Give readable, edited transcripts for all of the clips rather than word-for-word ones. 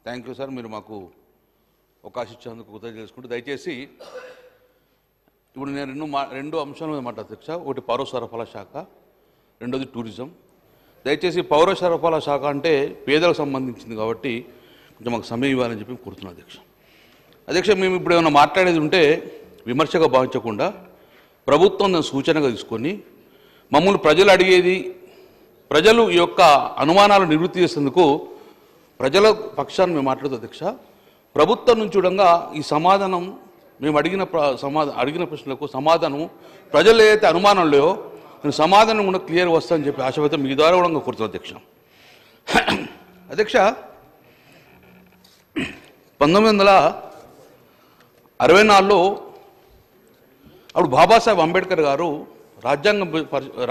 Thank you sir. మీరు మాకు అవకాశం ఇచ్చేందుకు కృతజ్ఞతలు చేసుకుంటూ దయచేసి ఇప్పుడు నేను రెండు అంశాల మీద మాట్లాడుతా అధ్యక్ష. ఒకటి పౌర సరఫరాల శాఖ, రెండోది టూరిజం. దయచేసి పౌర సరఫరాల శాఖ అంటే పేదలకు సంబంధించింది కాబట్టి కొంచెం మాకు సమయం ఇవ్వాలని చెప్పి కోరుతున్నాను అధ్యక్ష. అధ్యక్ష, మేము ఇప్పుడు ఏమైనా మాట్లాడేది ఉంటే విమర్శగా భావించకుండా ప్రభుత్వం దాన్ని సూచనగా తీసుకొని మమ్మల్ని ప్రజలు అడిగేది, ప్రజలు ఈ యొక్క అనుమానాలు నివృత్తి చేసేందుకు ప్రజల పక్షాన్ని మేము మాట్లాడుతూ అధ్యక్ష. ప్రభుత్వం నుంచి చూడంగా ఈ సమాధానం మేము అడిగిన ప్రశ్నలకు సమాధానం ప్రజలు ఏదైతే అనుమానం లేవో సమాధానం కూడా క్లియర్ వస్తుందని చెప్పి ఆశపడితే మీ ద్వారా కూడా కోరుతున్నాను అధ్యక్ష. అధ్యక్ష, 1964లో అప్పుడు బాబాసాహెబ్ అంబేద్కర్ గారు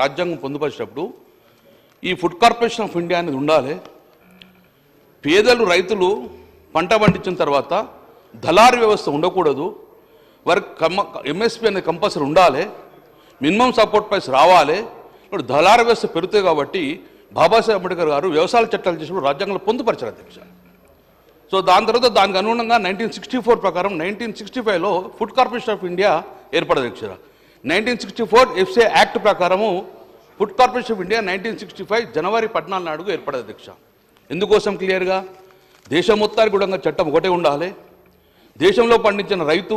రాజ్యాంగం పొందుపరిచినప్పుడు ఈ ఫుడ్ కార్పొరేషన్ ఆఫ్ ఇండియా అనేది ఉండాలి, పేదలు రైతులు పంట పండించిన తర్వాత దళారీ వ్యవస్థ ఉండకూడదు, వారికి ఎంఎస్పీ అనేది కంపల్సరీ ఉండాలి, మినిమం సపోర్ట్ ప్రైస్ రావాలి, ఇప్పుడు దళారీ వ్యవస్థ పెరుగుతాయి కాబట్టి బాబాసాహెబ్ అంబేద్కర్ గారు వ్యవసాయ చట్టాలు చేసినప్పుడు రాజ్యాంగంలో పొందుపరిచారు అధ్యక్ష. సో దాని తర్వాత దానికి అనుగుణంగా 1964 ప్రకారం 1965లో ఫుడ్ కార్పొరేషన్ ఆఫ్ ఇండియా ఏర్పడదు అధ్యక్ష. 1964 ఎఫ్సిఐ యాక్ట్ ప్రకారము ఫుడ్ కార్పొరేషన్ ఆఫ్ ఇండియా 1965 జనవరి 14 నాడు ఏర్పడదు అధ్యక్ష. ఎందుకోసం క్లియర్గా దేశం మొత్తానికి కూడా చట్టం ఒకటే ఉండాలి, దేశంలో పండించిన రైతు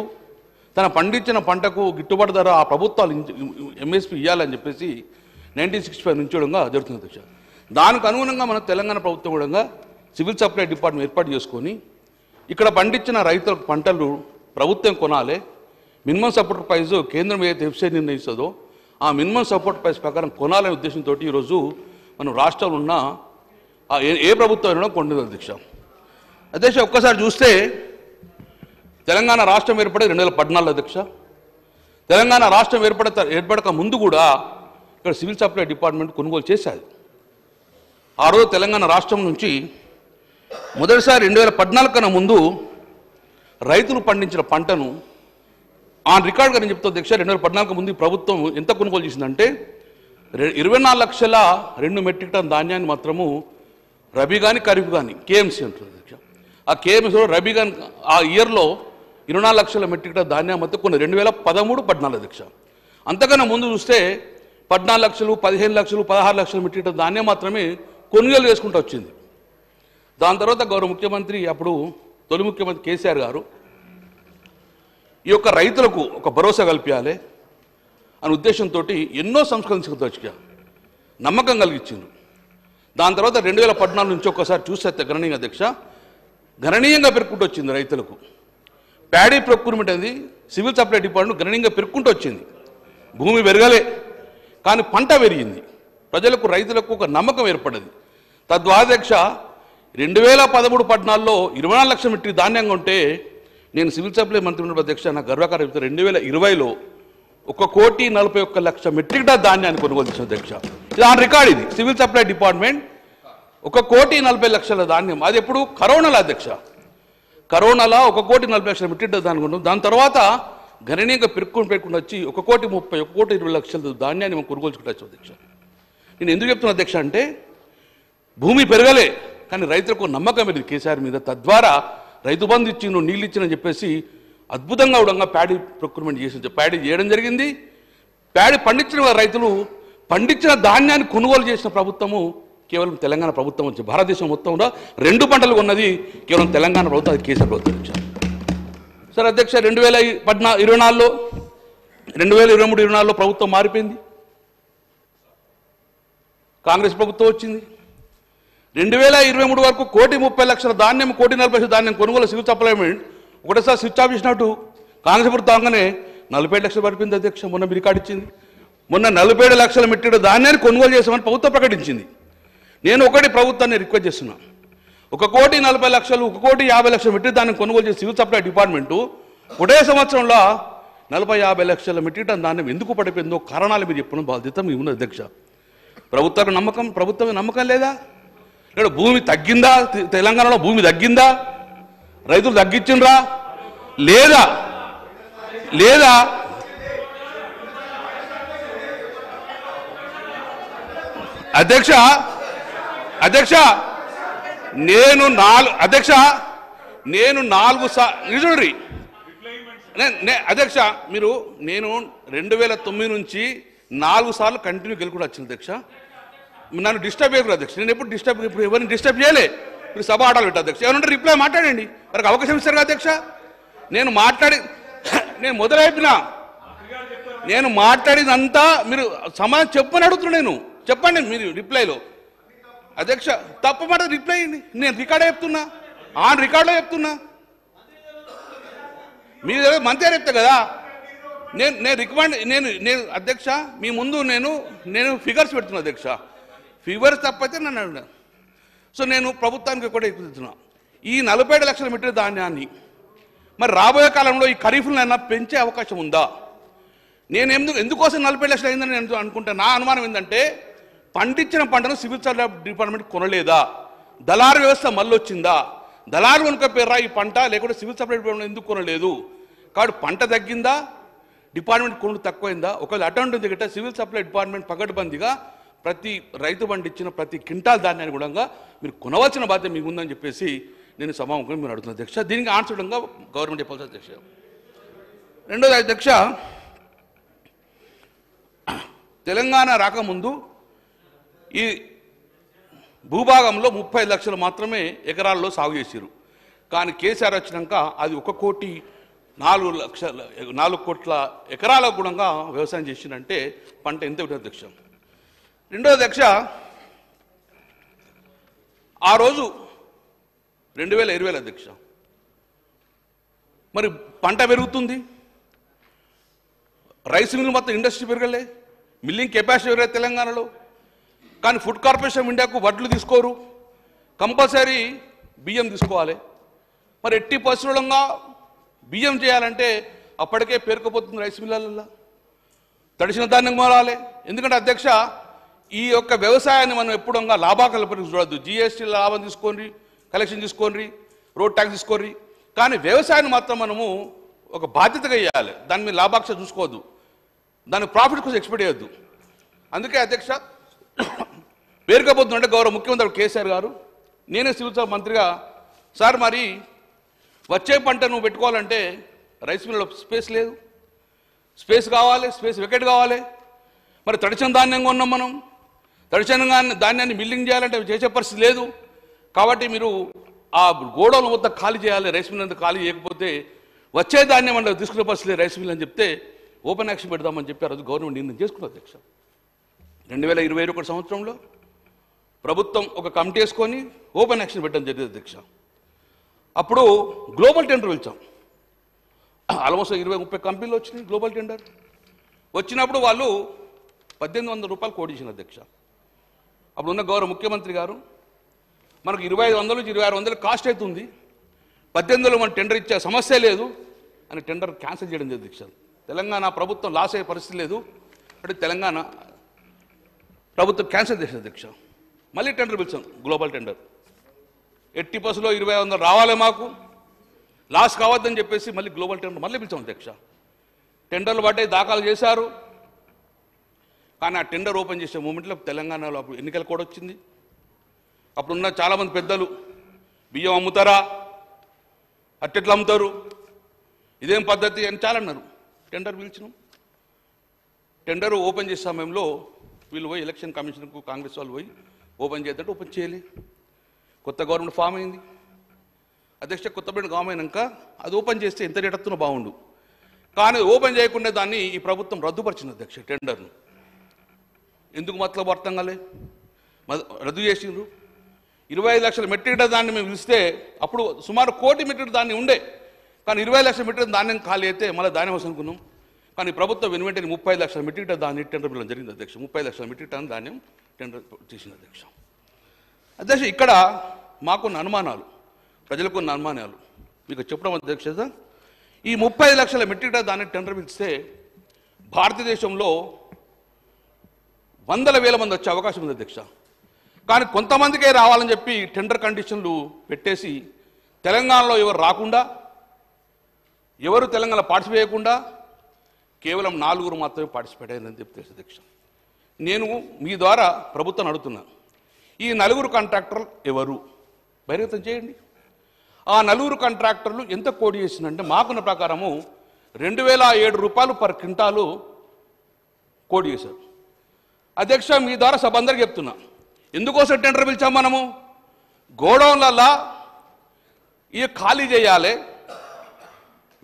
తన పండించిన పంటకు గిట్టుబాటు ధర ఆ ప్రభుత్వాలు ఎంఎస్పీ ఇవ్వాలని చెప్పేసి 1965 నుంచి కూడా జరుగుతుంది అధ్యక్ష. దానికి అనుగుణంగా మన తెలంగాణ ప్రభుత్వం కూడా సివిల్ సప్లై డిపార్ట్మెంట్ ఏర్పాటు చేసుకొని ఇక్కడ పండించిన రైతుల పంటలు ప్రభుత్వం కొనాలి, మినిమం సపోర్ట్ ప్రైస్ కేంద్రం ఏదైతే ఎఫ్సిఐ నిర్ణయిస్తుందో ఆ మినిమం సపోర్ట్ ప్రైస్ ప్రకారం కొనాలనే ఉద్దేశంతో ఈరోజు మనం రాష్ట్రంలో ఉన్న ఏ ప్రభుత్వం అయినా కొండదు అధ్యక్ష. అధ్యక్ష, ఒక్కసారి చూస్తే తెలంగాణ రాష్ట్రం ఏర్పడే 2014 అధ్యక్ష. తెలంగాణ రాష్ట్రం ఏర్పడక ముందు కూడా ఇక్కడ సివిల్ సప్లై డిపార్ట్మెంట్ కొనుగోలు చేశారు. ఆ రోజు తెలంగాణ రాష్ట్రం నుంచి మొదటిసారి 2014 కన్నా ముందు రైతులు పండించిన పంటను ఆన్ రికార్డ్ అని చెప్తా అధ్యక్ష. 2014 ముందు ప్రభుత్వం ఎంత కొనుగోలు చేసిందంటే 24,02,000 మెట్రిక్ టన్ ధాన్యాన్ని మాత్రము రబీ కానీ ఖరీఫ్ కానీ కేఎంసీ అంటుంది అధ్యక్ష. ఆ కేఎంసీలో రబీ కానీ ఆ ఇయర్లో 24,00,000 మెట్రిక్ టన్ ధాన్యం మొత్తం కొన్ని 2013-14 అధ్యక్ష. అంతకన్నా ముందు చూస్తే 14,00,000, 15,00,000, 16,00,000 మెట్రిక్ టన్ ధాన్యం మాత్రమే కొనుగోలు చేసుకుంటూ వచ్చింది. దాని తర్వాత గౌరవ ముఖ్యమంత్రి అప్పుడు తొలి ముఖ్యమంత్రి కేసీఆర్ గారు ఈ యొక్క రైతులకు ఒక భరోసా కల్పించాలి అనే ఉద్దేశంతో ఎన్నో సంస్కరించుకోవచ్చు నమ్మకం కలిగించింది. దాని తర్వాత 2014 నుంచి ఒక్కసారి చూస్తే గణనీయంగా అధ్యక్ష గణనీయంగా పెరుక్కుంటూ వచ్చింది రైతులకు. ప్యాడీ ప్రొక్యూర్మెంట్ అనేది సివిల్ సప్లై డిపార్ట్మెంట్ గణనీయంగా పెరుక్కుంటూ వచ్చింది. భూమి పెరగలే కానీ పంట పెరిగింది, ప్రజలకు రైతులకు ఒక నమ్మకం ఏర్పడింది. తద్వారా అధ్యక్ష 2013-14లో 24 లక్షల మెట్రిక్ ధాన్యంగా ఉంటే నేను సివిల్ సప్లై మంత్రి ఉన్నప్పుడు అధ్యక్ష నాకు గర్వకారం చెప్తాను 2020లో 1,41,00,000 మెట్రిక్ టన్ ధాన్యాన్ని కొనుగోలు చేసిన అధ్యక్ష. ఇది ఆన్ రికార్డ్. ఇది సివిల్ సప్లై డిపార్ట్మెంట్ 1,40,40,00,000 ధాన్యం. అది ఎప్పుడు కరోనాలో అధ్యక్ష. కరోనాలో 1,40,40,000 మెట్రిక్ టన్ ధాన్యం కొనుగోలు. దాని తర్వాత గణనీయంగా పెరుక్కుంటూ వచ్చి 1,30,00,000, 1,20,00,000 ధాన్యాన్ని మనం కొనుగోలుచుకుంటూ అధ్యక్ష. నేను ఎందుకు చెప్తున్నా అధ్యక్ష అంటే భూమి పెరగలే కానీ రైతులకు నమ్మకం ఇది కేసీఆర్ మీద. తద్వారా రైతు బంధు ఇచ్చిండు, నీళ్ళు ఇచ్చిందని చెప్పేసి అద్భుతంగా కూడా ప్యాడీ ప్రొక్యూర్మెంట్ చేసి ప్యాడీ చేయడం జరిగింది. ప్యాడీ పండించిన రైతులు పండించిన ధాన్యాన్ని కొనుగోలు చేసిన ప్రభుత్వము కేవలం తెలంగాణ ప్రభుత్వం వచ్చి భారతదేశం మొత్తంలో 2 పంటలు ఉన్నది కేవలం తెలంగాణ ప్రభుత్వం, అది కేసీఆర్ ప్రభుత్వం ఇచ్చారు. సార్ అధ్యక్ష 2024లో 2023-24లో ప్రభుత్వం మారిపోయింది, కాంగ్రెస్ ప్రభుత్వం వచ్చింది. 2023 వరకు 1,30,00,000 ధాన్యం, 1,40,00,000 ధాన్యం కొనుగోలు సివిల్ సప్లైమెంట్ ఒకటేసారి స్విచ్ ఆఫ్ చేసినట్టు కాంగ్రెస్ ప్రభుత్వం అవగానే 47 లక్షలు పడిపోయింది అధ్యక్ష. మొన్న మీరు రికార్డు ఇచ్చింది. మొన్న 47 లక్షల మెట్రిక్ ధాన్యాన్ని కొనుగోలు చేసామని ప్రభుత్వం ప్రకటించింది. నేను ఒకటి ప్రభుత్వాన్ని రిక్వెస్ట్ చేస్తున్నా, 1,40,00,000, 1,50,00,000 మెట్రిక్ ధాన్యం కొనుగోలు చేసి సివిల్ సప్లై డిపార్ట్మెంటు ఒకటే సంవత్సరంలో 40-50 లక్షల మెట్రిక్ టన్ ధాన్యం ఎందుకు పడిపోయిందో కారణాలు మీరు చెప్పడం బాధ్యత మీ ఉంది అధ్యక్ష. ప్రభుత్వానికి నమ్మకం లేదా? ఇక్కడ భూమి తగ్గిందా? తెలంగాణలో భూమి తగ్గిందా? రైతులు తగ్గించిండ్రా లేదా? అధ్యక్ష అధ్యక్ష నేను 4 నిజుడ్రి అధ్యక్ష మీరు నేను 2009 నుంచి 4 సార్లు కంటిన్యూ గెలుకుడు వచ్చింది అధ్యక్ష. నన్ను డిస్టర్బ్ చేయకూడదు అధ్యక్ష. నేను ఎప్పుడు ఇప్పుడు ఎవరిని డిస్టర్బ్ చేయలే. మీరు సభ ఆడాలి పెట్టు అధ్యక్ష. ఏమన్నా రిప్లై మాట్లాడండి, వారికి అవకాశం ఇస్తారు కదా అధ్యక్ష. నేను మాట్లాడినంతా మీరు సమాధానం చెప్పని అడుగుతున్నా. నేను చెప్పండి మీరు రిప్లైలో. అధ్యక్ష తప్పు మాట రిప్లై అయ్యింది. నేను రికార్డే చెప్తున్నా, ఆన్ రికార్డులో చెప్తున్నా. మీరు మంత్రి చెప్తా కదా. నేను అధ్యక్ష మీ ముందు నేను ఫిగర్స్ పెడుతున్నా అధ్యక్ష. ఫిగర్స్ తప్పైతే నన్ను అడిగిన. సో నేను ప్రభుత్వానికి కూడా ఎక్కుతున్నా. ఈ 47 లక్షల మెట్రిక్ ధాన్యాన్ని మరి రాబోయే కాలంలో ఈ ఖరీఫ్లైనా పెంచే అవకాశం ఉందా? నేను ఎందుకోసం 47 లక్షలు అయిందని నేను అనుకుంటా. నా అనుమానం ఏంటంటే పండించిన పంటను సివిల్ సప్లై డిపార్ట్మెంట్ కొనలేదా? దళారు వ్యవస్థ మళ్ళీ వచ్చిందా? దళారు కనుక పేర్రా ఈ పంట, లేకుంటే సివిల్ సప్లై డిపార్ట్మెంట్ ఎందుకు కొనలేదు? కాబట్టి పంట తగ్గిందా, డిపార్ట్మెంట్ కొనుడు తక్కువైందా? ఒకవేళ అటువంటి గిట్ట సివిల్ సప్లై డిపార్ట్మెంట్ పకడ్బందీగా ప్రతి రైతు బండి ఇచ్చిన ప్రతి క్వింటాల్ ధాన్యాన్ని కూడా మీరు కొనవలసిన బాధ్యత మీకు ఉందని చెప్పేసి నేను సభాముఖంగా మీరు అడుగుతున్నా అధ్యక్ష. దీనికి ఆన్సర్గా గవర్నమెంట్ చెప్పాల్సి అధ్యక్ష. రెండోది అధ్యక్ష, తెలంగాణ రాకముందు ఈ భూభాగంలో 35 లక్షలు మాత్రమే ఎకరాల్లో సాగు చేశారు. కానీ కేసీఆర్ వచ్చినాక అది 1,04,00,000 కోట్ల ఎకరాల గుణంగా వ్యవసాయం చేసిందంటే పంట ఎంత ఉంటుంది అధ్యక్ష. రెండో అధ్యక్ష, ఆ రోజు 2020 అధ్యక్ష మరి పంట పెరుగుతుంది, రైస్ మిల్ మొత్తం ఇండస్ట్రీ పెరగలే, మిల్లింగ్ కెపాసిటీ పెరగలేదు తెలంగాణలో. కానీ ఫుడ్ కార్పొరేషన్ ఆఫ్ ఇండియాకు వడ్లు తీసుకోరు, కంపల్సరీ బియ్యం తీసుకోవాలి. మరి 80% బియ్యం చేయాలంటే అప్పటికే పేరుకుపోతుంది రైస్ మిల్లర్లలో. తడిసిన ధాన్యం కొనాలి. ఎందుకంటే అధ్యక్ష ఈ యొక్క వ్యవసాయాన్ని మనం ఎప్పుడూ లాభాకల్పనకు చూడద్దు. జిఎస్టీ లాభం తీసుకోండి, కలెక్షన్ తీసుకోండి, రోడ్ ట్యాక్స్ తీసుకోండి. కానీ వ్యవసాయాన్ని మాత్రం మనము ఒక బాధ్యతగా ఇవ్వాలి. దాని మీద లాభాక్ష చూసుకోవద్దు, దాని ప్రాఫిట్ కోసం ఎక్స్పెక్ట్ చేయొద్దు. అందుకే అధ్యక్ష పేరుకపోతుందంటే గౌరవ ముఖ్యమంత్రి కేసీఆర్ గారు, నేనే సివిల్ సప్లై మంత్రిగా, సార్ మరి వచ్చే పంట నువ్వు పెట్టుకోవాలంటే రైస్ మిల్లో స్పేస్ లేదు, స్పేస్ కావాలి, స్పేస్ వికెట్ కావాలి. మరి తడిచిన ధాన్యంగా ఉన్నాం మనం, తడిచిన ధాన్యాన్ని మిల్లింగ్ చేయాలంటే చేసే పరిస్థితి లేదు. కాబట్టి మీరు ఆ గోడౌన్ మొత్తం ఖాళీ చేయాలి, రైస్ మిల్ అంతా ఖాళీ చేయకపోతే వచ్చే ధాన్యం అంటే తీసుకునే పరిస్థితి లేదు రైస్ మిల్ అని చెప్తే ఓపెన్ యాక్షన్ పెడదామని చెప్పారు. అది గవర్నమెంట్ నిర్ణయం చేసుకున్నారు అధ్యక్ష. 2021 సంవత్సరంలో ప్రభుత్వం ఒక కమిటీ వేసుకొని ఓపెన్ యాక్షన్ పెట్టడం జరిగింది అధ్యక్ష. అప్పుడు గ్లోబల్ టెండర్ పిలిచాం. ఆల్మోస్ట్ 20-30 కంపెనీలు వచ్చినాయి గ్లోబల్ టెండర్. వచ్చినప్పుడు వాళ్ళు 1,800 రూపాయలు కోట్ చేసిన అధ్యక్ష. అప్పుడు ఉన్న గౌరవ ముఖ్యమంత్రి గారు మనకు 2,500 నుంచి 2,600 కాస్ట్ అవుతుంది, 1800 మనం టెండర్ ఇచ్చే సమస్య లేదు అని టెండర్ క్యాన్సిల్ చేయడం జరిగింది అధ్యక్ష. తెలంగాణ ప్రభుత్వం లాస్ అయ్యే పరిస్థితి లేదు అంటే తెలంగాణ ప్రభుత్వం క్యాన్సిల్ చేసింది అధ్యక్ష. మళ్ళీ టెండర్ పిలిచాం, గ్లోబల్ టెండర్. 80% 2,500 రావాలి, మాకు లాస్ కావద్దని చెప్పేసి మళ్ళీ గ్లోబల్ టెండర్ మళ్ళీ పిలిచాం అధ్యక్ష. టెండర్లు పడ్డాయి, దాఖలు చేశారు. కానీ ఆ టెండర్ ఓపెన్ చేసే మూమెంట్లో తెలంగాణలో అప్పుడు ఎన్నికల కోడ్ వచ్చింది. అప్పుడున్న చాలామంది పెద్దలు బియ్యం అమ్ముతారా, అట్టెట్లు అమ్ముతారు, ఇదేం పద్ధతి అని చాలా అన్నారు. టెండర్ పిలిచినాం. టెండర్ ఓపెన్ చేసే సమయంలో వీళ్ళు పోయి ఎలక్షన్ కమిషన్కు కాంగ్రెస్ వాళ్ళు పోయి ఓపెన్ చేద్దంటే ఓపెన్ చేయలే. కొత్త గవర్నమెంట్ ఫామ్ అయింది అధ్యక్ష. కొత్త గవర్నమెంట్ ఫామ్ అయినాక అది ఓపెన్ చేస్తే ఎంత రేట్ వస్తున్నా బాగుండు. కానీ ఓపెన్ చేయకుండా దాన్ని ఈ ప్రభుత్వం రద్దుపరిచింది అధ్యక్ష. టెండర్ను ఎందుకు మతలబు అర్థం కాలే, రద్దు చేసిండ్రు. 25 లక్షల మెట్రిక్ టన్ దాన్ని మేము ఇస్తే అప్పుడు సుమారు 1 కోటి మెట్రిక్ దాన్ని ఉండే. కానీ 25 లక్షల మెట్రిక్ టన్ ధాన్యం ఖాళీ అయితే మళ్ళీ ధాన్యం వస్తుంది అనుకున్నాం. కానీ ప్రభుత్వం వెనువెంటనే 35 లక్షల మెట్రిక్ టన్ ధాన్యం టెండర్ పిల్లడం జరిగింది అధ్యక్ష. 35 లక్షల మెట్రిక్ టన్ ధాన్యం టెండర్ చేసింది అధ్యక్ష. అధ్యక్ష ఇక్కడ మాకున్న అనుమానాలు, ప్రజలకున్న అనుమానాలు మీకు చెప్పడం అధ్యక్ష. ఈ 35 లక్షల మెట్రిక్ టన్ ధాన్యం టెండర్ పిలిస్తే భారతదేశంలో 100,000 మంది వచ్చే అవకాశం ఉంది అధ్యక్ష. కానీ కొంతమందికే రావాలని చెప్పి టెండర్ కండిషన్లు పెట్టేసి తెలంగాణలో ఎవరు రాకుండా, ఎవరు తెలంగాణ పార్టిసిపేట్ చేయకుండా కేవలం 4 మాత్రమే పార్టిసిపేట్ అయ్యిందని చెప్తే అధ్యక్ష. నేను మీ ద్వారా ప్రభుత్వం అడుగుతున్నా, ఈ 4 కాంట్రాక్టర్లు ఎవరు? బహిర్గతం చేయండి. ఆ నలుగురు కాంట్రాక్టర్లు ఎంత కోడి చేసిందంటే మాకున్న ప్రకారము 2007 రూపాయలు పర్ క్వింటాలు కోడి చేశారు. అధ్యక్ష, మీ ద్వారా సభ అందరికి చెప్తున్నా, ఎందుకోసం టెండర్ పిలిచాం మనము? గోడౌన్లల్లా ఇక ఖాళీ చేయాలి,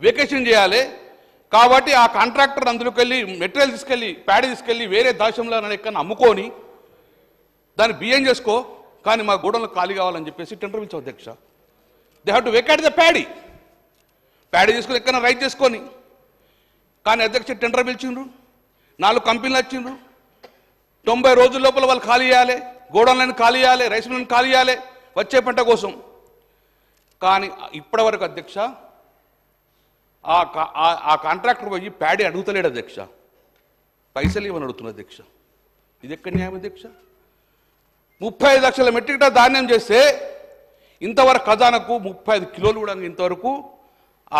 వెకేషన్ చేయాలి. కాబట్టి ఆ కాంట్రాక్టర్ అందులోకి వెళ్ళి మెటీరియల్ తీసుకెళ్ళి ప్యాడీ తీసుకెళ్ళి వేరే దేశంలో ఎక్కడ అమ్ముకొని దాన్ని బియ్యం చేసుకో, కానీ మా గోడౌన్లో ఖాళీ కావాలని చెప్పేసి టెండర్ పిలిచాం అధ్యక్ష. They have to vacate the paddy తీసుకొని ఎక్కడ రైట్ చేసుకొని. కానీ అధ్యక్ష టెండర్ పిలిచిండ్రు, 4 కంపెనీలు వచ్చిండ్రు, 90 రోజుల లోపల వాళ్ళు ఖాళీ చేయాలి, గోడౌన్లను ఖాళీ చేయాలి, రైస్ మిల్లను ఖాళీ చేయాలి వచ్చే పంట కోసం. కానీ ఇప్పటి వరకు అధ్యక్ష ఆ కాంట్రాక్టర్ పోయి ప్యాడీ అడుగుతలేడు అధ్యక్ష, పైసలు ఇవ్వని అడుగుతున్నా అధ్యక్ష. ఇది ఎక్కడ న్యాయం అధ్యక్ష? 35 లక్షల మెట్రిక్ టన్ ధాన్యం చేస్తే ఇంతవరకు ఖజానాకు 35 కిలోలు కూడా ఇంతవరకు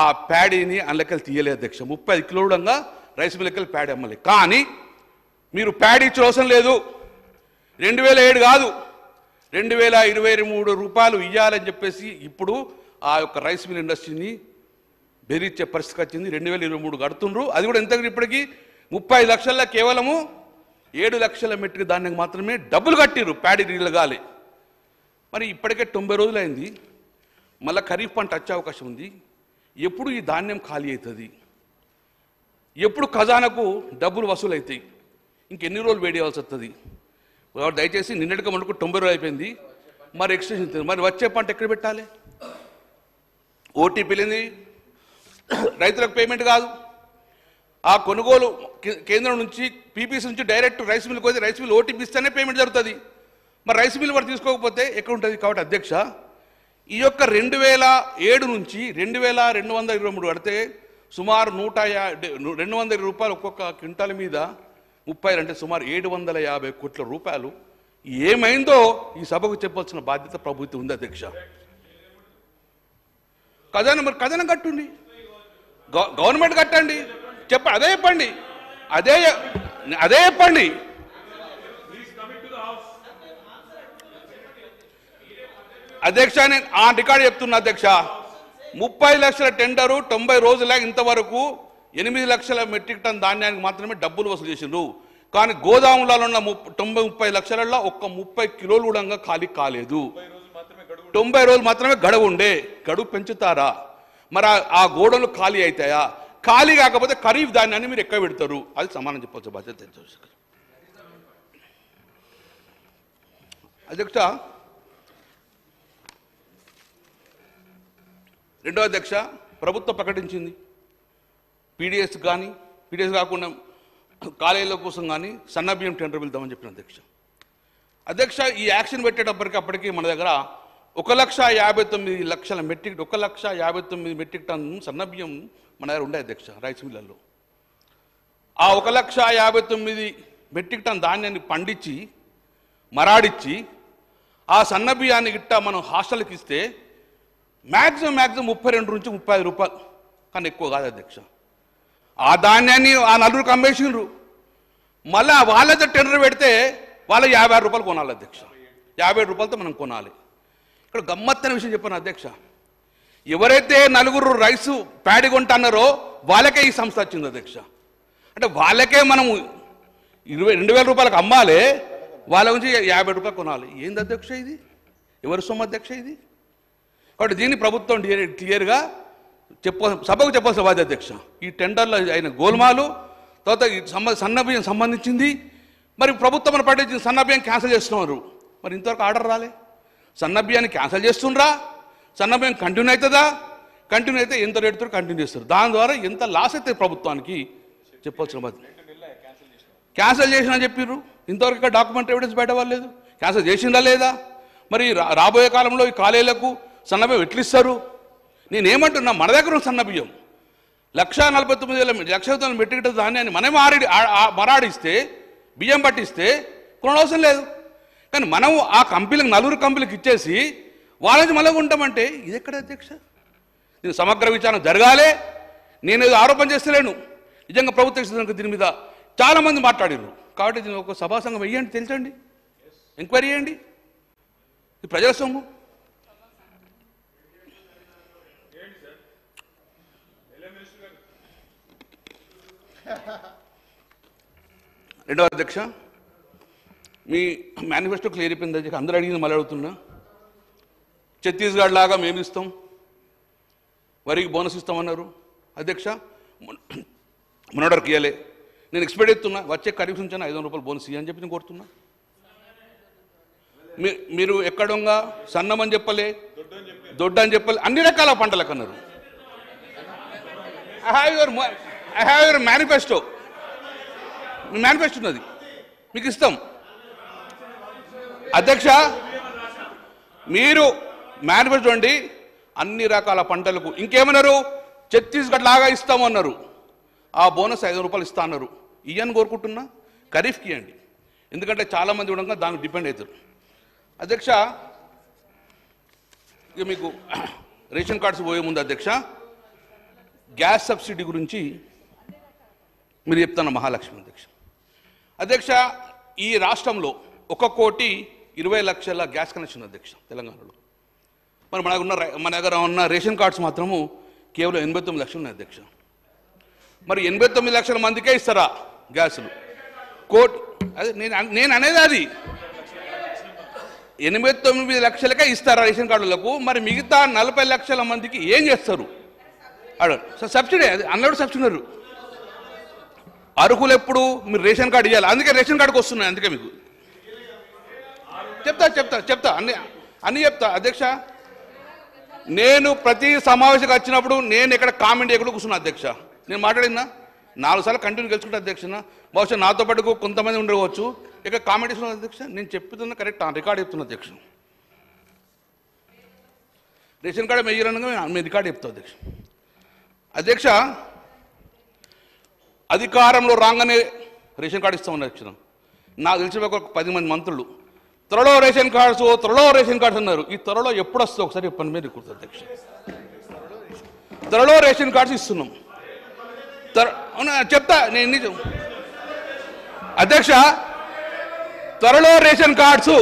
ఆ ప్యాడీని అందులోకెళ్ళి తీయలేదు అధ్యక్ష. 35 కిలోలు కూడా రైస్ మిల్లుకెళ్ళి ప్యాడీ అమ్మలే. కానీ మీరు ప్యాడీ ఇచ్చే అవసరం లేదు, 2007 కాదు 2023 రూపాయలు ఇవ్వాలని చెప్పేసి ఇప్పుడు ఆ యొక్క రైస్ మిల్ ఇండస్ట్రీని బెదిరించే పరిస్థితికి వచ్చింది. 2023 కడుతుండ్రు. అది కూడా ఎంత ఇప్పటికీ 35 లక్షల కేవలము 7 లక్షల మెట్రిక్ ధాన్యం మాత్రమే డబ్బులు కట్టిర్రు ప్యాడీ నీళ్ళగాలి. మరి ఇప్పటికే 90 రోజులు అయింది, మళ్ళీ ఖరీఫ్ పంట వచ్చే అవకాశం ఉంది. ఎప్పుడు ఈ ధాన్యం ఖాళీ అవుతుంది? ఎప్పుడు ఖజానాకు డబ్బులు వసూలు అవుతాయి? ఇంకెన్ని రోజులు వేడి చేయాల్సి వస్తుంది? దయచేసి నిన్నటికి మనకు 90 రోజులు అయిపోయింది, మరి ఎక్స్టెన్షన్ మరి వచ్చే పంట ఎక్కడ పెట్టాలి? ఓటీపీలేని రైతులకు పేమెంట్ కాదు, ఆ కొనుగోలు కేంద్రం నుంచి పీపీసీ నుంచి డైరెక్ట్ రైస్ మిల్కి పోతే రైస్ మిల్ ఓటీపీ ఇస్తేనే పేమెంట్ జరుగుతుంది. మరి రైస్ మిల్ వారు తీసుకోకపోతే ఎక్కడ ఉంటుంది? కాబట్టి అధ్యక్ష, ఈ యొక్క 2007 నుంచి 2223 కడితే సుమారు 220 రూపాయలు ఒక్కొక్క క్వింటాల మీద 30 అంటే సుమారు 750 కోట్ల రూపాయలు ఏమైందో ఈ సభకు చెప్పాల్సిన బాధ్యత ప్రభుత్వం ఉంది అధ్యక్ష. ఖజానా మరి ఖజానా కట్టుండి, గవర్నమెంట్ కట్టండి, అదే చెప్పండి, అదే చెప్పండి. అధ్యక్ష, నేను ఆ రికార్డు చెప్తున్నా అధ్యక్ష. 30 లక్షల టెండరు 90 రోజుల ఇంతవరకు 8 లక్షల మెట్రిక్ టన్ ధాన్యానికి మాత్రమే డబ్బులు వసూలు చేసిండ్రు. కానీ గోదాములలో ఉన్న 30 లక్షలలో ఒక్క 30 కిలోలు కూడా ఖాళీ కాలేదు. 90 రోజులు మాత్రమే గడువు ఉండే. గడువు పెంచుతారా? మరి ఆ గోడలు ఖాళీ అవుతాయా? ఖాళీ కాకపోతే ఖరీఫ్ ధాన్యాన్ని మీరు ఎక్కడ పెడతారు? అది సమానం చెప్పాల్సిన బాధ్యత అధ్యక్ష. రెండో అధ్యక్ష, ప్రభుత్వం ప్రకటించింది పీడిఎస్ కాకుండా కాలేజీల కోసం కానీ సన్నబియ్యం టెండర్ వెళ్దామని చెప్పిన అధ్యక్ష. ఈ యాక్షన్ పెట్టేటప్పటికి మన దగ్గర 1,59,00,000 మెట్రిక్ టన్ సన్నబియ్యం మన దగ్గర ఉండే అధ్యక్ష రైస్ మిల్లల్లో. ఆ 1,59,000 మెట్రిక్ టన్ ధాన్యాన్ని పండించి మరాడిచ్చి ఆ సన్నబియ్యాన్ని గిట్ట మనం హాస్టల్కి ఇస్తే మ్యాక్సిమం 32 నుంచి 30 రూపాయలు, కానీ ఎక్కువ కాదు అధ్యక్ష. ఆ ధాన్యాన్ని ఆ నలుగురికి అమ్మేసిండ్రు. మళ్ళీ వాళ్ళతో టెండర్ పెడితే వాళ్ళ 56 రూపాయలు కొనాలి అధ్యక్ష. 57 రూపాయలతో మనం కొనాలి. ఇక్కడ గమ్మత్తైన విషయం చెప్పాను అధ్యక్ష, ఎవరైతే నలుగురు రైసు ప్యాడీ కొంటున్నారో వాళ్ళకే ఈ సంస్థ వచ్చింది అధ్యక్ష. అంటే వాళ్ళకే మనం 2,000 రూపాయలకు అమ్మాలి, వాళ్ళ నుంచి 50 రూపాయలు కొనాలి. ఏంది అధ్యక్ష ఇది? ఎవరి సొమ్ము అధ్యక్ష ఇది? కాబట్టి దీన్ని ప్రభుత్వం క్లియర్గా సభకు చెప్పాల్సిన బాధ్యత అధ్యక్ష. ఈ టెండర్లో అయిన గోల్మాలు, తర్వాత సన్నబియ్యం సంబంధించింది. మరి ప్రభుత్వం పట్టించిన సన్నబియ్యం క్యాన్సిల్ చేస్తున్నారు. మరి ఇంతవరకు ఆర్డర్ రాలే. సన్నబియ్యాన్ని క్యాన్సిల్ చేస్తుండ్రా? సన్నబియ్యం కంటిన్యూ అవుతుందా? కంటిన్యూ అయితే ఎంత రేటుతో కంటిన్యూ చేస్తారు? దాని ద్వారా ఎంత లాస్ అవుతుంది ప్రభుత్వానికి చెప్పాల్సిన బాధ్యత. క్యాన్సిల్ చేసినా చెప్పారు, ఇంతవరకు డాక్యుమెంట్ ఎవిడెన్స్ బయట వాళ్ళలేదు. క్యాన్సిల్ చేసిందా లేదా? మరి రాబోయే కాలంలో ఈ కాలేజీలకు సన్నబియ్యం ఎట్లిస్తారు? నేనేమంటున్నా, మన దగ్గర ఉన్న సన్నబియ్యం 1,49,00,000 మెట్రిక్ టన్ ధాన్యాన్ని మనమే మరాడిస్తే బియ్యం పట్టిస్తే కొనవసరం లేదు. కానీ మనం ఆ కంపెనీలకు నలుగురు కంపెనీలకు ఇచ్చేసి వాళ్ళని మళ్ళీ ఉంటామంటే ఇది ఎక్కడ అధ్యక్ష? నేను సమగ్ర విచారణ జరగాలి. నేను ఏదో ఆరోపణ చేస్తలేను, నిజంగా ప్రభుత్వం దీని మీద చాలామంది మాట్లాడారు. కాబట్టి దీన్ని ఒక సభా సంఘం వెయ్యండి, తెలుసండి, ఎంక్వైరీ చేయండి. ఇది ప్రజల సొమ్ము. రెండవ అధ్యక్ష, మీ మేనిఫెస్టో క్లియర్ అయిపోయింది అధ్యక్ష. అందరూ అడిగింది మళ్ళీ అడుగుతున్నా. ఛత్తీస్గఢ్ లాగా మేము ఇస్తాం, వరికి బోనస్ ఇస్తామన్నారు అధ్యక్ష. మొన్నటికి ఇవ్వలే. నేను ఎక్స్పెక్ట్ చేస్తున్నా వచ్చే ఖరీఫ్ నుంచి 500 రూపాయలు బోనస్ ఇవ్వని చెప్పి నేను కోరుతున్నా. మీరు ఎక్కడంగా సన్నమని చెప్పలే, దొడ్డ అని చెప్పలే, అన్ని రకాల పంటలకు అన్నారు. I have your manifesto. Me manifesto ఉన్నది, మీకు ఇస్తాం అధ్యక్ష. మీరు మేనిఫెస్టో అండి అన్ని రకాల పంటలకు. ఇంకేమన్నారు? ఛత్తీస్గఢ్ లాగా ఇస్తామన్నారు. ఆ బోనస్ 500 రూపాయలు ఇస్తా అన్నారు. ఇయ్యని కోరుకుంటున్నా. ఖరీఫ్కి ఇవ్వండి, ఎందుకంటే చాలామంది ఉండగా దానికి డిపెండ్ అవుతారు అధ్యక్ష. ఇక మీకు రేషన్ కార్డ్స్ పోయే ముందు అధ్యక్ష, గ్యాస్ సబ్సిడీ గురించి మీరు చెప్తాను. మహాలక్ష్మి అధ్యక్ష. అధ్యక్ష, ఈ రాష్ట్రంలో 1,20,00,000 గ్యాస్ కనెక్షన్ అధ్యక్ష తెలంగాణలో. మరి మన దగ్గర ఉన్న రేషన్ కార్డ్స్ మాత్రము కేవలం 89 లక్షలు ఉన్నాయి అధ్యక్ష. మరి 89 లక్షల మందికే ఇస్తారా గ్యాసులు? అదే నేను అనేది అది 89 లక్షలకే ఇస్తారా రేషన్ కార్డులకు? మరి మిగతా 40 లక్షల మందికి ఏం చేస్తారు? సబ్సిడీ అది అన్నప్పుడు సబ్సిడీ ఉన్నారు. అర్హులు ఎప్పుడు మీరు రేషన్ కార్డు ఇవ్వాలి, అందుకే రేషన్ కార్డుకి వస్తున్నాయి. అందుకే మీకు చెప్తా అన్ని చెప్తా అధ్యక్ష. నేను ప్రతి సమావేశంకి వచ్చినప్పుడు నేను ఇక్కడ కామెంట్ ఎక్కడ కూర్చున్నా అధ్యక్ష. నేను మాట్లాడినా 4 సార్లు కంటిన్యూ గెలుచుకుంటా అధ్యక్ష. బహుశా నాతో పాటు కొంతమంది ఉండవచ్చు ఇక కామెంట్ ఇస్తున్నా అధ్యక్ష. నేను చెప్తున్నా కరెక్ట్, రికార్డ్ చెప్తున్నా అధ్యక్ష. రేషన్ కార్డు మెయ్యరనగా మేము రికార్డు చెప్తాం అధ్యక్ష. అధ్యక్ష, అధికారంలో రాగానే రేషన్ కార్డు ఇస్తామని అధ్యక్ష. నాకు తెలిసిన ఒక 10 మంది మంత్రులు త్వరలో రేషన్ కార్డ్స్ అన్నారు. ఈ త్వరలో ఎప్పుడు వస్తుంది ఒకసారి చెప్పండి మీరు కుర్తా అధ్యక్ష. త్వరలో రేషన్ కార్డ్స్ ఇస్తున్నాం. చెప్తా నేను నిజం అధ్యక్ష. త్వరలో రేషన్ కార్డ్స్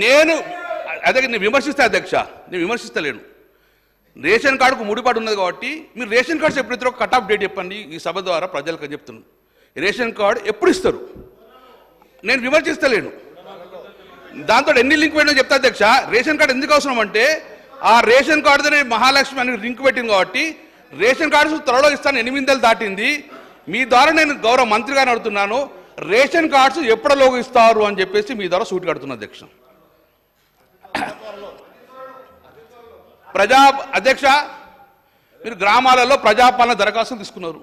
నేను అదే నేను విమర్శిస్తా అధ్యక్ష. నేను విమర్శిస్తలేను. రేషన్ కార్డుకు ముడిపాటు ఉన్నది కాబట్టి మీరు రేషన్ కార్డ్స్ ఎప్పుడు ఇస్తారో కట్ ఆఫ్ డేట్ చెప్పండి. ఈ సభ ద్వారా ప్రజలకు చెప్తున్నాను. రేషన్ కార్డు ఎప్పుడు ఇస్తారు? నేను విమర్శిస్తలేను. దాంతో ఎన్ని లింక్ పెట్టినా చెప్తా అధ్యక్ష. రేషన్ కార్డు ఎందుకు అవసరం అంటే ఆ రేషన్ కార్డుతోనే మహాలక్ష్మి అని లింక్ పెట్టింది కాబట్టి రేషన్ కార్డు త్వరలో ఇస్తాను. 8 నెలలు దాటింది. మీ ద్వారా నేను గౌరవ మంత్రిగా అడుగుతున్నాను, రేషన్ కార్డ్స్ ఎప్పటిలోకి ఇస్తారు అని చెప్పేసి మీ ద్వారా సూటి కడుతున్నా అధ్యక్ష. అధ్యక్ష, మీరు గ్రామాలలో ప్రజాపాలన దరఖాస్తులు తీసుకున్నారు.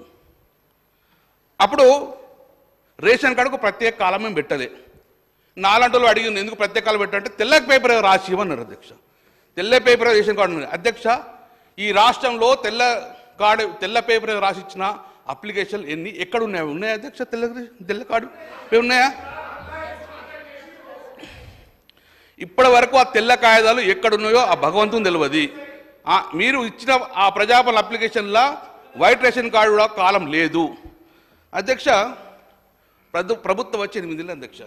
అప్పుడు రేషన్ కార్డుకు ప్రత్యేక కాలం మేము పెట్టలే. నాలంటలో అడిగింది ఎందుకు ప్రత్యేక కాలం పెట్టాలంటే తెల్ల పేపర్ రాసి ఇవ్వన్నారు అధ్యక్ష. తెల్ల పేపర్ రేషన్ కార్డు ఉంది అధ్యక్ష. ఈ రాష్ట్రంలో తెల్ల పేపర్ రాసి ఇచ్చిన అప్లికేషన్లు ఎన్ని ఎక్కడ ఉన్నాయా అధ్యక్ష? తెల్ల కార్డు ఉన్నాయా? ఇప్పటి వరకు ఆ తెల్ల కాగితాలు ఎక్కడున్నాయో ఆ భగవంతుని తెలియదు. మీరు ఇచ్చిన ఆ ప్రజాపాలన అప్లికేషన్లో వైట్ రేషన్ కార్డు కూడా కాలం లేదు అధ్యక్ష. ప్రభుత్వం వచ్చి 8 నెలలు అధ్యక్ష.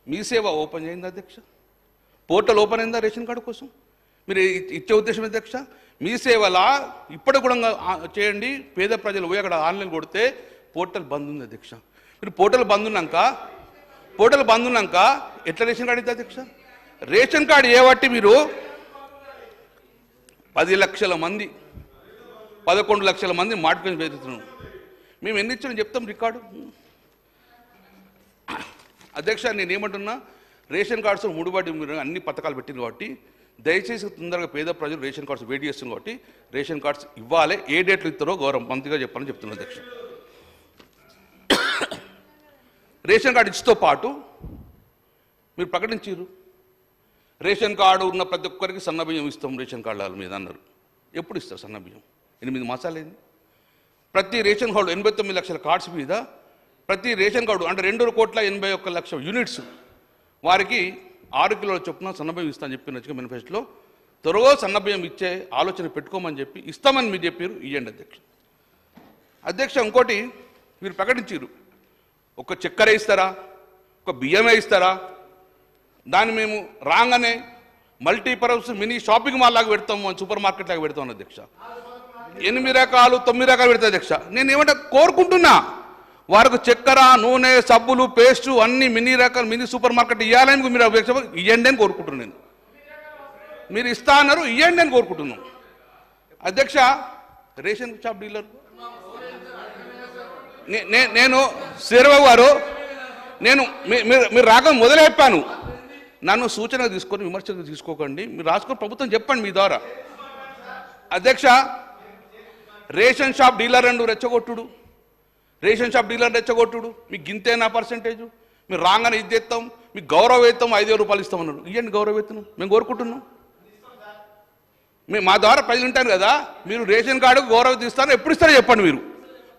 మీ సేవ ఓపెన్ చేయండి అధ్యక్ష. పోర్టల్ ఓపెన్ అయిందా రేషన్ కార్డు కోసం? మీరు ఇచ్చే ఉద్దేశం అధ్యక్ష. మీ సేవలా ఇప్పటి కూడా చేయండి. పేద ప్రజలు పోయి అక్కడ ఆన్లైన్ కొడితే పోర్టల్ బంద్ ఉంది అధ్యక్ష. మీరు పోర్టల్ బంద్ ఉన్నాక ఎట్లా రేషన్ కార్డు ఇద్దా అధ్యక్ష? రేషన్ కార్డు ఏవట్టి మీరు 10 లక్షల మంది 11 లక్షల మంది మాట్లాడుకొని పెరుగుతున్నాం. మేము ఎన్ని ఇచ్చామో చెప్తాం రికార్డు అధ్యక్ష. నేనేమంటున్నా, రేషన్ కార్డ్స్ ముడిపడి మీరు అన్ని పథకాలు పెట్టింది కాబట్టి దయచేసి తొందరగా పేద ప్రజలు రేషన్ కార్డ్స్ వెయిట్ చేస్తుంది కాబట్టి రేషన్ కార్డ్స్ ఇవ్వాలి. ఏ డేట్లు ఇస్తారో గౌరవ మంత్రిగా చెప్పాలని చెప్తున్నా అధ్యక్ష. రేషన్ కార్డు ఇచ్చితో పాటు మీరు ప్రకటించారు రేషన్ కార్డు ఉన్న ప్రతి ఒక్కరికి సన్నబియ్యం ఇస్తాం రేషన్ కార్డుల మీద అన్నారు. ఎప్పుడు ఇస్తారు సన్నబియ్యం? 8 మాసాలైంది. ప్రతి రేషన్ కార్డు 89 లక్షల కార్డ్స్ మీద ప్రతి రేషన్ కార్డు అంటే 2,81,00,000 యూనిట్స్ వారికి 6 కిలోల చొప్పున సన్నబియ్యం ఇస్తామని చెప్పిన మేనిఫెస్టోలో త్వరగా సన్నబియ్యం ఇచ్చే ఆలోచన పెట్టుకోమని చెప్పి ఇస్తామని మీరు చెప్పారు. ఇవ్వండి అధ్యక్ష. ఇంకోటి మీరు ప్రకటించారు ఒక చక్కెర ఇస్తారా, ఒక బియ్యమే ఇస్తారా? దాన్ని మేము రాగానే మల్టీపర్పస్ మినీ షాపింగ్ మాల్ లాగా పెడతాము, సూపర్ మార్కెట్ లాగా పెడతాం అధ్యక్ష. 8 రకాలు 9 రకాలు పెడతా అధ్యక్ష. నేను ఏమంటే కోరుకుంటున్నా, వారికి చక్కెర, నూనె, సబ్బులు, పేస్టు అన్ని మినీ రకాలు మినీ సూపర్ మార్కెట్ ఇవ్వాలని మీరు ఇవ్వండి అని కోరుకుంటున్నాను. నేను మీరు ఇస్తా అన్నారు, ఇవ్వండి అని కోరుకుంటున్నాను అధ్యక్ష. రేషన్ షాప్ డీలర్ నేను శ్రీరావు గారు, నేను మీరు రాక మొదలు చెప్పాను, నన్ను సూచనగా తీసుకొని విమర్శగా తీసుకోకండి, మీరు రాసుకొని ప్రభుత్వం చెప్పండి మీ ద్వారా అధ్యక్ష. రేషన్ షాప్ డీలర్ అండు రెచ్చగొట్టుడు, రేషన్ షాప్ డీలర్ రెచ్చగొట్టుడు, మీకు గింతేనా పర్సెంటేజ్, మీరు రాగానే ఇది చేస్తాం, మీకు గౌరవ వేతం 5,000 రూపాయలు ఇస్తామన్నారు. ఇవ్వండి గౌరవ వేతనం, మేము కోరుకుంటున్నాం. మా ద్వారా ప్రజలు ఉంటారు కదా, మీరు రేషన్ కార్డుకు గౌరవం ఇస్తారు, ఎప్పుడు ఇస్తారో చెప్పండి. మీరు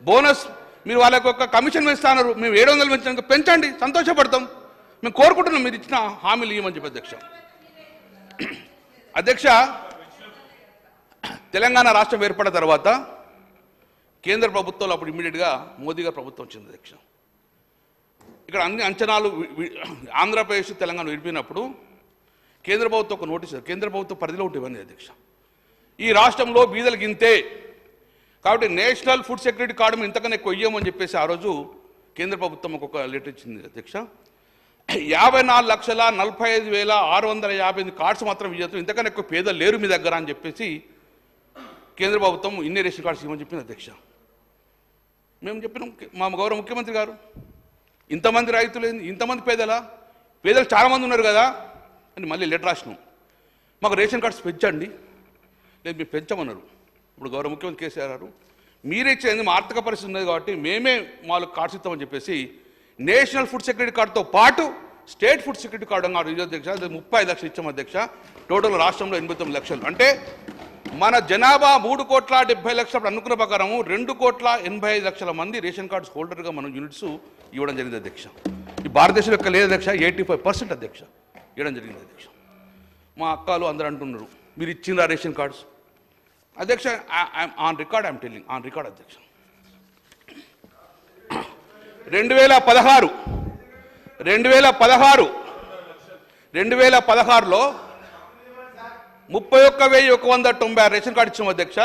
బోనస్ మీరు వాళ్ళకి ఒక కమిషన్ ఇస్తున్నారు, మేము 700 పెంచాక పెంచండి, సంతోషపడతాం. మేము కోరుకుంటున్నాం, మీరు ఇచ్చిన హామీలు ఇవ్వమని చెప్పి అధ్యక్ష. అధ్యక్ష, తెలంగాణ రాష్ట్రం ఏర్పడిన తర్వాత కేంద్ర ప్రభుత్వంలో అప్పుడు ఇమ్మీడియట్గా మోదీ గారి ప్రభుత్వం వచ్చింది అధ్యక్ష. ఇక్కడ అన్ని అంచనాలు ఆంధ్రప్రదేశ్ తెలంగాణ విడిపోయినప్పుడు కేంద్ర ప్రభుత్వం ఒక నోటీస్, కేంద్ర ప్రభుత్వం పరిధిలో ఉంటేవన్నీ అధ్యక్ష. ఈ రాష్ట్రంలో బీదలు గింతే కాబట్టి నేషనల్ ఫుడ్ సెక్యూరిటీ కార్డు ఇంతకన్నా ఎక్కువ ఇయ్యమని చెప్పేసి ఆ రోజు కేంద్ర ప్రభుత్వం ఒక లెటర్ ఇచ్చింది అధ్యక్ష. 54,45,658 కార్డ్స్ మాత్రం ఇవ్వదు, ఇంతకన్నా ఎక్కువ పేదలు లేరు మీ దగ్గర అని చెప్పేసి కేంద్ర ప్రభుత్వం ఇన్ని రేషన్ కార్డ్స్ ఇవ్వమని చెప్పింది అధ్యక్ష. మేము చెప్పినాం, మా గౌరవ ముఖ్యమంత్రి గారు, ఇంతమంది రైతులు ఇంతమంది పేదలు చాలామంది ఉన్నారు కదా అని మళ్ళీ లెటర్ రాసినాం. మాకు రేషన్ కార్డ్స్ పెంచండి, లేదు మీరు పెంచమన్నారు. ఇప్పుడు గౌరవ ముఖ్యమంత్రి కేసీఆర్ గారు, మీరే ఇచ్చేది మా ఆర్థిక పరిస్థితి ఉన్నది కాబట్టి మేమే వాళ్ళకి కార్డ్స్ ఇస్తామని చెప్పేసి నేషనల్ ఫుడ్ సెక్యూరిటీ కార్డుతో పాటు స్టేట్ ఫుడ్ సెక్యూరిటీ కార్డు అధ్యక్ష 35 లక్షలు ఇచ్చాం అధ్యక్ష. టోటల్ రాష్ట్రంలో 89 లక్షలు, అంటే మన జనాభా 3,70,00,000 అనుకున్న ప్రకారము 2,85,00,000 మంది రేషన్ కార్డ్స్ హోల్డర్గా మనం యూనిట్స్ ఇవ్వడం జరిగింది అధ్యక్ష. ఈ భారతదేశం యొక్క లేదు అధ్యక్ష, 85% అధ్యక్ష ఇవ్వడం జరిగింది అధ్యక్ష. మా అక్కలు అందరూ అంటున్నారు, మీరు ఇచ్చిన రేషన్ కార్డ్స్ అధ్యక్ష. On record I'm telling, on record అధ్యక్ష. 2016లో 31,190 రేషన్ కార్డు ఇచ్చాం అధ్యక్ష.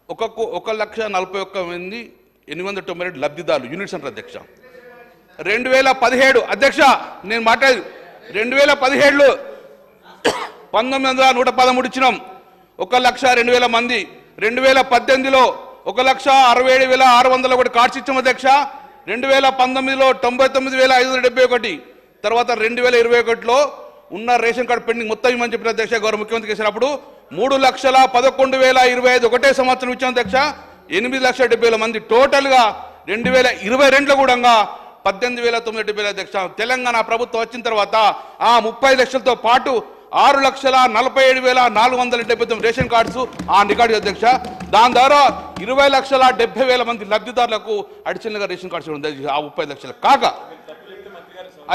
1,41,41,892 లబ్ధిదారులు యూనిట్స్ అంటారు అధ్యక్ష. 2017 అధ్యక్ష, నేను మాట్లాడి 2017లో 19,113 ఇచ్చినాం, 1,02,000 మంది. 2018లో 1,67,601 కార్డ్స్ ఇచ్చాం అధ్యక్ష. 2019లో 99,571. తర్వాత 2021లో ఉన్న రేషన్ కార్డు పెండింగ్ మొత్తం ఇవ్వమని చెప్పిన అధ్యక్ష గౌరవ ముఖ్యమంత్రి చేసినప్పుడు 3,11,025 ఒకటే సంవత్సరం ఇచ్చాం అధ్యక్ష. 8,70,000 మంది టోటల్గా 2022లో కూడా 18,970 అధ్యక్ష. తెలంగాణ ప్రభుత్వం వచ్చిన తర్వాత ఆ 30 లక్షలతో పాటు 6,47,479 రేషన్ కార్డ్స్ ఆ రికార్డు అధ్యక్ష. దాని ద్వారా 20,70,000 మంది లబ్ధిదారులకు అడిషనల్గా రేషన్ కార్డ్స్ ఉంది ఆ 30 లక్షలు కాక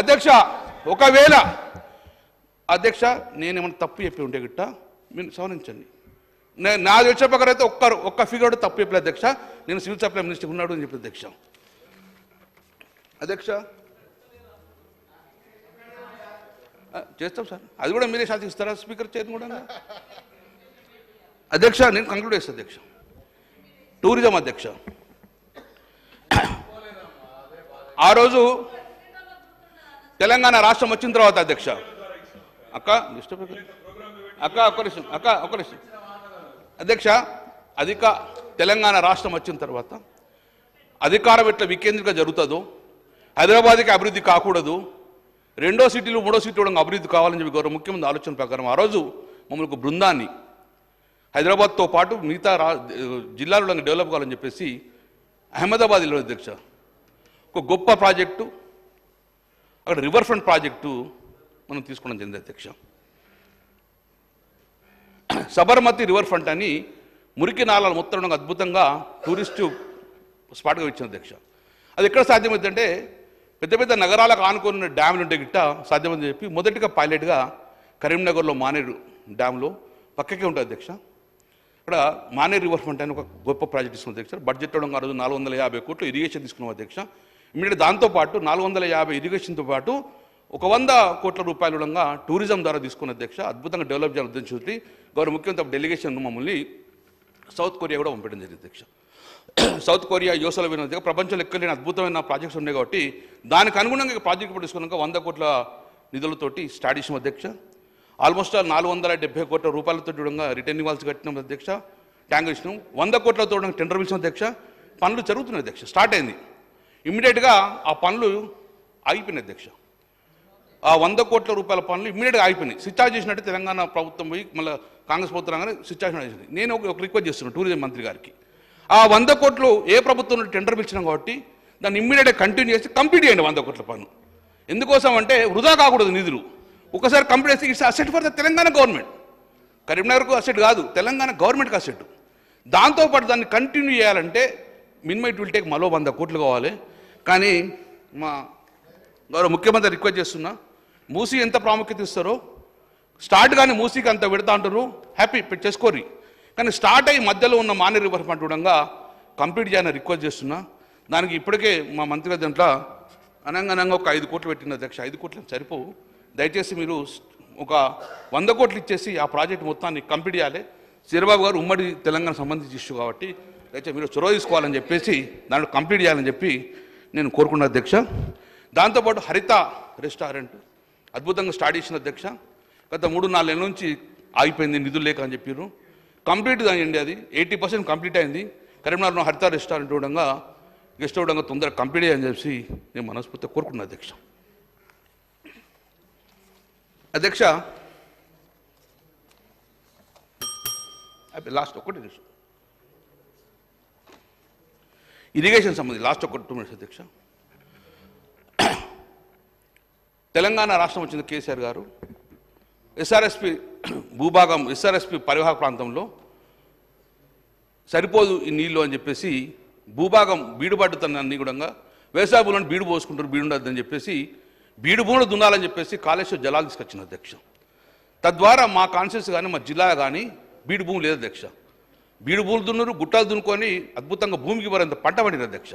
అధ్యక్ష. ఒకవేళ అధ్యక్ష నేనేమన్నా తప్పు చెప్పి ఉంటే గిట్ట మీరు సవరించండి. నా తెలిసిన ప్రకారం అయితే ఒక్క ఫిగర్ తప్పు చెప్పలేదు అధ్యక్ష. నేను సివిల్ సప్లై మినిస్టర్ ఉన్నాడు అని చెప్పి అధ్యక్ష. అధ్యక్ష చేస్తాం సార్, అది కూడా మీరే శాసిస్తారా స్పీకర్ చేతి కూడా అధ్యక్ష. నేను కంక్లూడ్ చేస్తాను అధ్యక్ష. టూరిజం అధ్యక్ష, ఆ రోజు తెలంగాణ రాష్ట్రం వచ్చిన తర్వాత అధ్యక్ష ఒక్క నిమిషం అధ్యక్ష, తెలంగాణ రాష్ట్రం వచ్చిన తర్వాత అధికారం ఎట్లా వికేంద్రీకరణ జరుగుతుందో, హైదరాబాద్కి అభివృద్ధి కాకూడదు, 2వ సిటీలు 3వ సిటీలు అభివృద్ధి కావాలని చెప్పి గౌరవ ముఖ్యమంత్రి ఆలోచన ప్రకారం ఆ రోజు మమ్మల్ని ఒక బృందాన్ని హైదరాబాద్తో పాటు మిగతా జిల్లాలో డెవలప్ కావాలని చెప్పేసి అహ్మదాబాద్ వెళ్ళిన అధ్యక్ష. ఒక గొప్ప ప్రాజెక్టు అక్కడ రివర్ ఫ్రంట్ ప్రాజెక్టు మనం తీసుకోవడం జరిగింది అధ్యక్ష. సబర్మతి రివర్ ఫ్రంట్ అని మురికి నాళాలు మొత్తం అద్భుతంగా టూరిస్టు స్పాట్గా ఇచ్చిన అధ్యక్ష. అది ఎక్కడ సాధ్యమవుతుందంటే పెద్ద పెద్ద నగరాలకు ఆనుకున్న డ్యాములు ఉంటే గిట్ట సాధ్యమని చెప్పి మొదటిగా పైలట్గా కరీంనగర్లో మానేరు డ్యాంలో పక్కకే ఉంటుంది అధ్యక్ష. ఇక్కడ మానేరు రివర్ ఫ్రంట్ అని ఒక గొప్ప ప్రాజెక్ట్ ఇస్తుంది అధ్యక్ష. బడ్జెట్ ఆ రోజు 450 కోట్లు ఇరిగేషన్ తీసుకున్నాం అధ్యక్ష. ఇమీడియట్ దాంతోపాటు 450 ఇరిగేషన్తో పాటు ఒక 100 కోట్ల రూపాయలుగా టూరిజం ద్వారా తీసుకున్న అధ్యక్ష అద్భుతంగా డెవలప్ చేయాలని ఉద్దేశించి గౌరవ ముఖ్యమంత్రి డెలిగేషన్ మమ్మల్ని సౌత్ కొరియా కూడా పంపించడం జరిగింది అధ్యక్ష. సౌత్ కొరియా యోసలో విన ప్రపంచంలో ఎక్కలేని అద్భుతమైన ప్రాజెక్ట్స్ ఉన్నాయి కాబట్టి దానికి అనుగుణంగా ప్రాజెక్ట్ తీసుకున్నాక 100 కోట్ల నిధులతోటి స్టార్ట్ చేసిన అధ్యక్ష. ఆల్మోస్ట్ 470 కోట్ల రూపాయలతో చూడంగా రిటర్న్ ఇవ్వాల్సి కట్టినాం అధ్యక్ష. ట్యాంక్ ఇచ్చినాం 100 కోట్లతో టెండర్ పిలిచిన అధ్యక్ష. పనులు జరుగుతున్నాయి అధ్యక్ష. స్టార్ట్ అయింది. ఇమ్మీడియట్గా ఆ పనులు ఆగిపోయినాయి అధ్యక్ష. ఆ 100 కోట్ల రూపాయల పనులు ఇమ్మీడియట్గా ఆగిపోయినాయి. స్విచ్ ఆఫ్ చేసినట్టు తెలంగాణ ప్రభుత్వం పోయి మళ్ళీ కాంగ్రెస్ ప్రభుత్వం రాగానే స్విచ్ ఆఫ్ చేసింది. నేను ఒక రిక్వెస్ట్ చేస్తున్నాను టూరిజం మంత్రి గారికి, ఆ 100 కోట్లు ఏ ప్రభుత్వం టెండర్ పిలిచినాం కాబట్టి దాన్ని ఇమ్మీడియట్గా కంటిన్యూ చేసి కంప్లీట్ చేయండి 100 కోట్ల పన్ను. ఎందుకోసం అంటే వృధా కాకూడదు నిధులు. ఒకసారి కంప్లీట్ చేస్తే it's asset for the Telangana government. కరీంనగర్కు అసెట్ కాదు, తెలంగాణ గవర్నమెంట్కి అసెట్. దాంతోపాటు దాన్ని కంటిన్యూ చేయాలంటే మినిమం ఇట్ విల్ టేక్ మరో 100 కోట్లు కావాలి. కానీ మా గౌరవ ముఖ్యమంత్రి రిక్వెస్ట్ చేస్తున్నా, మూసీ ఎంత ప్రాముఖ్యత ఇస్తారో స్టార్ట్ కానీ మూసీకి అంత పెడతా అంటారు, హ్యాపీ చేసుకోర్రి. కానీ స్టార్ట్ అయ్యి మధ్యలో ఉన్న మానేరు రివర్ ఫ్రంట్ కూడా కంప్లీట్ చేయాలని రిక్వెస్ట్ చేస్తున్నా. దానికి ఇప్పటికే మా మంత్రి గారి దాంట్లో అనంగా ఒక 5 కోట్లు పెట్టిన అధ్యక్ష. 5 కోట్లు సరిపోవు. దయచేసి మీరు ఒక 100 కోట్లు ఇచ్చేసి ఆ ప్రాజెక్ట్ మొత్తాన్ని కంప్లీట్ చేయాలి. చంద్రబాబు గారు ఉమ్మడి తెలంగాణ సంబంధించి ఇష్యూ కాబట్టి దయచేసి మీరు చొరవ తీసుకోవాలని చెప్పేసి దాంట్లో కంప్లీట్ చేయాలని చెప్పి నేను కోరుకున్న అధ్యక్ష. దాంతోపాటు హరిత రెస్టారెంట్ అద్భుతంగా స్టార్ట్ చేసిన అధ్యక్ష. గత 3-4 నెలల నుంచి ఆగిపోయింది నిధులు లేక అని చెప్పారు. కంప్లీట్ అయ్యండి, అది 80% కంప్లీట్ అయింది. కరీంనగర్లో హరిత రెస్టారెంట్ కూడా గెస్ట్ కూడా తొందరగా కంప్లీట్ అయ్యని చెప్పి నేను మనస్ఫూర్తిగా కోరుకున్నా అధ్యక్ష. అధ్యక్ష లాస్ట్ ఒకటి నిమిషం ఇరిగేషన్ సంబంధించి లాస్ట్ ఒక 2 మినిట్స్ అధ్యక్ష. తెలంగాణ రాష్ట్రం వచ్చిన కేసీఆర్ గారు ఎస్ఆర్ఎస్పి భూభాగం ఎస్ఆర్ఎస్పి పరివాహక ప్రాంతంలో సరిపోదు ఈ నీళ్ళు అని చెప్పేసి భూభాగం బీడుపడ్డుతన్ని కూడా వ్యవసాయ భూములను బీడు పోసుకుంటారు, బీడు ఉండద్దని చెప్పేసి బీడు భూములు దున్నాలని చెప్పేసి కాళేశ్వర జలాలు తీసుకొచ్చిన అధ్యక్ష. తద్వారా మా కాన్స్టిట్యూన్సీ కానీ మా జిల్లా కానీ బీడు భూమి లేదు అధ్యక్ష. బీడు భూములు దున్నురు, గుట్టాలు దున్నుకొని అద్భుతంగా భూమికి మరింత పంట పండిన అధ్యక్ష.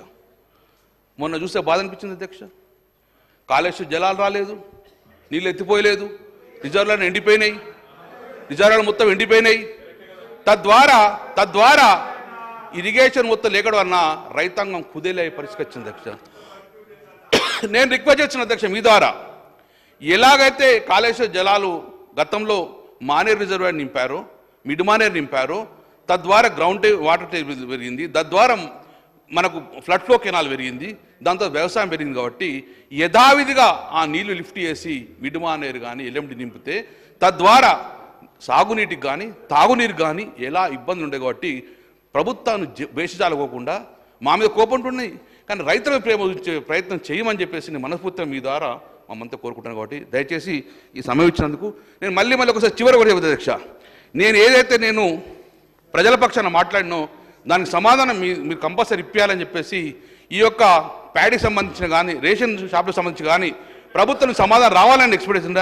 మొన్న చూస్తే బాధ అనిపించింది అధ్యక్ష. కాళేశ్వర జలాలు రాలేదు, నీళ్ళు ఎత్తిపోయలేదు, రిజర్వులను ఎండిపోయినాయి, రిజర్వులు మొత్తం ఎండిపోయినాయి. తద్వారా ఇరిగేషన్ మొత్తం లేకడం వలన రైతాంగం కుదేలే పరిస్థితి వచ్చింది అధ్యక్ష. నేను రిక్వెస్ట్ చేసిన అధ్యక్ష మీ ద్వారా, ఎలాగైతే కాళేశ్వర జలాలు గతంలో మానేరు రిజర్వాయర్ నింపారో, మిడ్ మానేరు నింపారో, తద్వారా గ్రౌండ్ వాటర్ టేబుల్ పెరిగింది, తద్వారా మనకు ఫ్లడ్ ఫ్లో కెనాల్ పెరిగింది, దాంతో వ్యవసాయం పెరిగింది. కాబట్టి యథావిధిగా ఆ నీళ్లు లిఫ్ట్ చేసి మిడ్ మానేరు కానీ ఎల్ఎండి నింపితే తద్వారా సాగునీటికి కానీ తాగునీరు కానీ ఎలా ఇబ్బందులు ఉండే. కాబట్టి ప్రభుత్వాన్ని బేసిజాలుకోకుండా మా మీద కోపం ఉంటున్నాయి, కానీ రైతుల ప్రేమ ఉంచే ప్రయత్నం చేయమని చెప్పేసి నేను మనస్ఫూర్తిగా మీ ద్వారా మమ్మంతా కోరుకుంటాను. కాబట్టి దయచేసి ఈ సమయం ఇచ్చినందుకు నేను మళ్ళీ ఒకసారి చివరి కూడా చెబుతా అధ్యక్ష, నేను ఏదైతే నేను ప్రజల పక్షాన మాట్లాడినో దానికి సమాధానం మీరు కంపల్సరీ ఇప్పించాలని చెప్పేసి ఈ యొక్క ప్యాడీకి సంబంధించిన కానీ రేషన్ షాపులకు సంబంధించి కానీ ప్రభుత్వం సమాధానం రావాలని ఎక్స్పెక్టేషన్.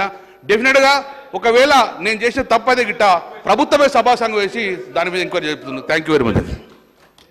డెఫినెట్గా ఒకవేళ నేను చేసిన తప్పైతే గిట్ట ప్రభుత్వమే సభాసంఘం వేసి దాని మీద ఎంక్వైరీ జరుపుతుంది. Thank you very much.